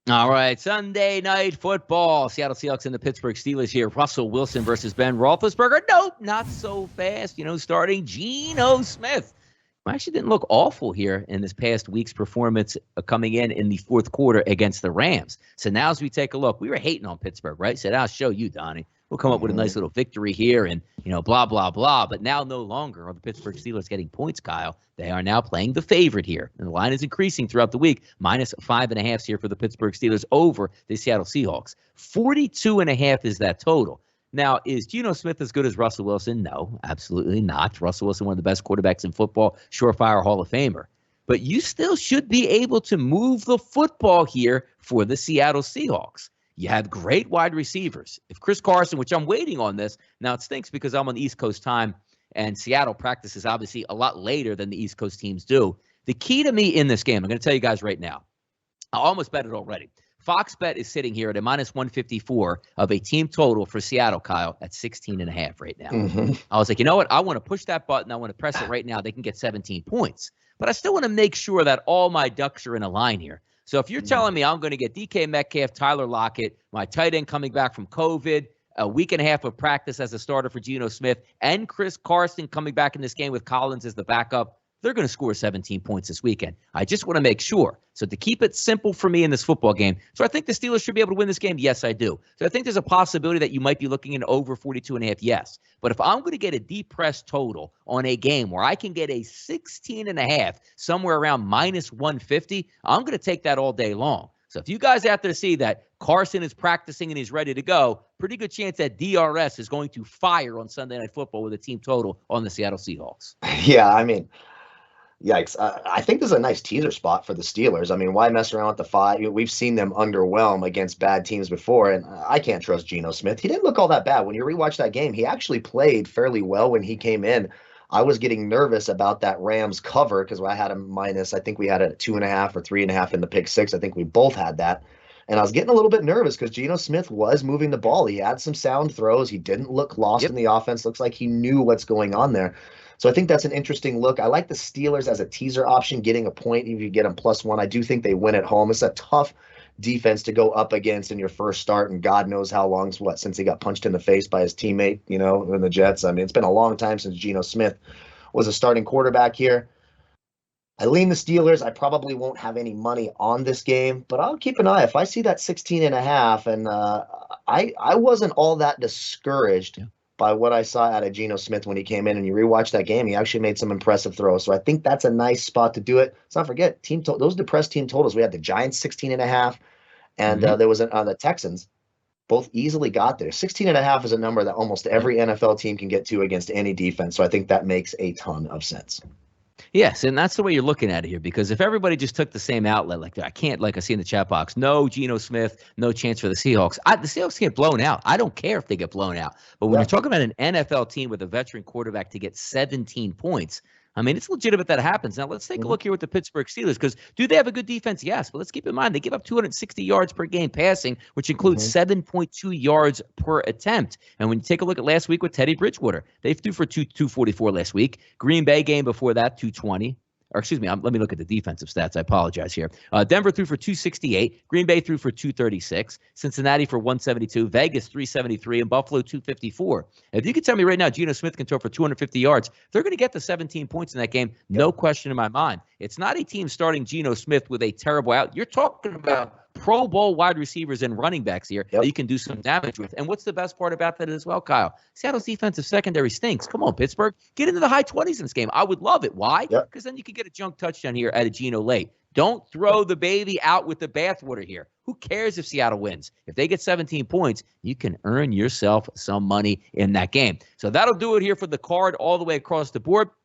All right, Sunday night football. Seattle Seahawks and the Pittsburgh Steelers here. Russell Wilson versus Ben Roethlisberger. Nope, not so fast. Starting Geno Smith. Actually didn't look awful here in this past week's performance coming in the fourth quarter against the Rams. So now as we take a look, we were hating on Pittsburgh, right? Said, I'll show you, Donnie. We'll come up with a nice little victory here and, blah, blah, blah. But now no longer are the Pittsburgh Steelers getting points, Kyle. They are now playing the favorite here. And the line is increasing throughout the week. -5.5 here for the Pittsburgh Steelers over the Seattle Seahawks. 42.5 is that total. Now, is Geno Smith as good as Russell Wilson? No, absolutely not. Russell Wilson, one of the best quarterbacks in football, surefire Hall of Famer. But you still should be able to move the football here for the Seattle Seahawks. You have great wide receivers. If Chris Carson, which I'm waiting on this, now it stinks because I'm on East Coast time and Seattle practices obviously a lot later than the East Coast teams do. The key to me in this game, I'm going to tell you guys right now, I almost bet it already. Fox Bet is sitting here at a -154 of a team total for Seattle, Kyle, at 16.5 right now. I was like, you know what? I want to push that button. I want to press it right now. They can get 17 points. But I still want to make sure that all my ducks are in a line here. So if you're telling me I'm going to get DK Metcalf, Tyler Lockett, my tight end coming back from COVID, a week and a half of practice as a starter for Geno Smith, and Chris Carson coming back in this game with Collins as the backup, they're going to score 17 points this weekend. I just want to make sure. So to keep it simple for me in this football game, so I think the Steelers should be able to win this game. Yes, I do. So I think there's a possibility that you might be looking at over 42.5. Yes. But if I'm going to get a depressed total on a game where I can get a 16.5, somewhere around -150, I'm going to take that all day long. So if you guys out there see that Carson is practicing and he's ready to go, pretty good chance that DRS is going to fire on Sunday Night Football with a team total on the Seattle Seahawks. Yeah, I mean, yikes. I think this is a nice teaser spot for the Steelers. I mean, why mess around with the 5? We've seen them underwhelm against bad teams before, and I can't trust Geno Smith. He didn't look all that bad. When you rewatch that game, he actually played fairly well when he came in. I was getting nervous about that Rams cover because I had him minus, I think we had it at 2.5 or 3.5 in the pick 6. I think we both had that. And I was getting a little bit nervous because Geno Smith was moving the ball. He had some sound throws. He didn't look lost in the offense. Looks like he knew what's going on there. So I think that's an interesting look. I like the Steelers as a teaser option, getting a point if you get them +1. I do think they win at home. It's a tough defense to go up against in your first start, and God knows how long, since he got punched in the face by his teammate, in the Jets. I mean, it's been a long time since Geno Smith was a starting quarterback here. I lean the Steelers. I probably won't have any money on this game, but I'll keep an eye. If I see that 16.5, and I wasn't all that discouraged by what I saw out of Geno Smith when he came in, and you rewatch that game, he actually made some impressive throws. So I think that's a nice spot to do it. Let's not forget, those depressed team totals. We had the Giants 16.5, and there was the Texans. Both easily got there. 16.5 is a number that almost every NFL team can get to against any defense. So I think that makes a ton of sense. Yes, and that's the way you're looking at it here, because if everybody just took the same outlet, like I see in the chat box, no Geno Smith, no chance for the Seahawks. The Seahawks get blown out. I don't care if they get blown out. But when you're talking about an NFL team with a veteran quarterback to get 17 points, I mean, it's legitimate that happens. Now, let's take a look here with the Pittsburgh Steelers, because do they have a good defense? Yes, but let's keep in mind they give up 260 yards per game passing, which includes 7.2 yards per attempt. And when you take a look at last week with Teddy Bridgewater, they threw for 244 last week. Green Bay game before that, 220. Or excuse me, let me look at the defensive stats. I apologize here. Denver threw for 268. Green Bay threw for 236. Cincinnati for 172. Vegas 373. And Buffalo 254. If you could tell me right now Geno Smith can throw for 250 yards, they're going to get the 17 points in that game. No question in my mind. It's not a team starting Geno Smith with a terrible out. You're talking about Pro Bowl wide receivers and running backs here that you can do some damage with. And what's the best part about that as well, Kyle? Seattle's defensive secondary stinks. Come on, Pittsburgh. Get into the high 20s in this game. I would love it. Why? Because then you could get a junk touchdown here at a Geno late. Don't throw the baby out with the bathwater here. Who cares if Seattle wins? If they get 17 points, you can earn yourself some money in that game. So that'll do it here for the card all the way across the board.